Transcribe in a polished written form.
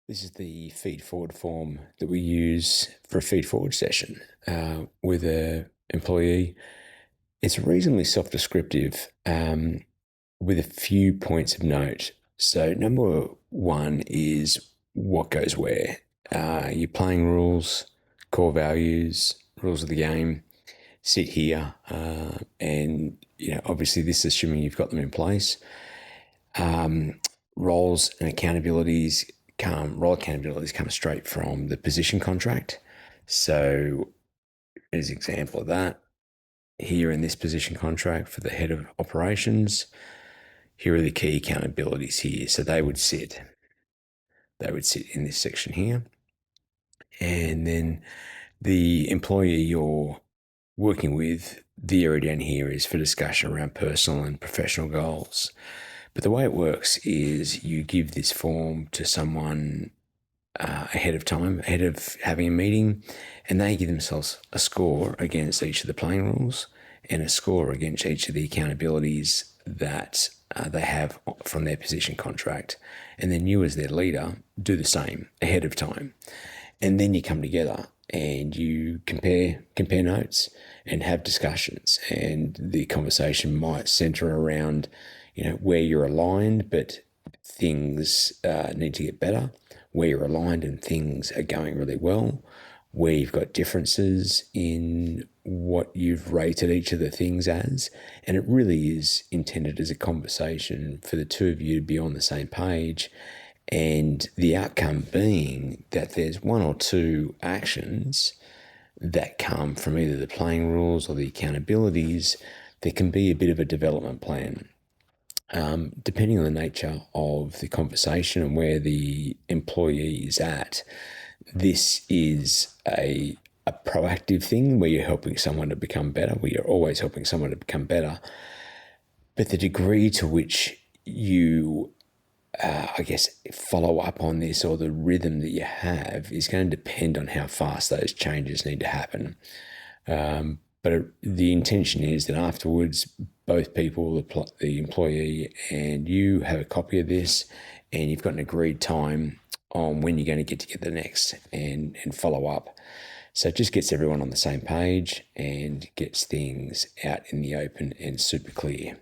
This is the feedforward form that we use for a feedforward session with an employee. It's reasonably self-descriptive with a few points of note. So number one is what goes where. Your playing rules, core values, rules of the game sit here, and obviously this is assuming you've got them in place. Roles and accountabilities role accountabilities come straight from the position contract. So, as an example of that, here in this position contract for the head of operations, here are the key accountabilities here. So they would sit in this section here. And then the employee you're working with, the area down here is for discussion around personal and professional goals. But the way it works is you give this form to someone ahead of time, ahead of having a meeting, and they give themselves a score against each of the playing rules and a score against each of the accountabilities that they have from their position contract. And then you, as their leader, do the same ahead of time. And then you come together and you compare notes and have discussions. And the conversation might center around, where you're aligned, but things need to get better, where you're aligned and things are going really well, where you've got differences in what you've rated each of the things as. And it really is intended as a conversation for the two of you to be on the same page. And the outcome being that there's one or two actions that come from either the playing rules or the accountabilities. There can be a bit of a development plan. Depending on the nature of the conversation and where the employee is at, this is a proactive thing where you're helping someone to become better, where you're always helping someone to become better. But the degree to which you, follow up on this or the rhythm that you have is going to depend on how fast those changes need to happen. But the intention is that afterwards, both people, the employee and you, have a copy of this, and you've got an agreed time on when you're going to get together next and follow up. So it just gets everyone on the same page and gets things out in the open and super clear.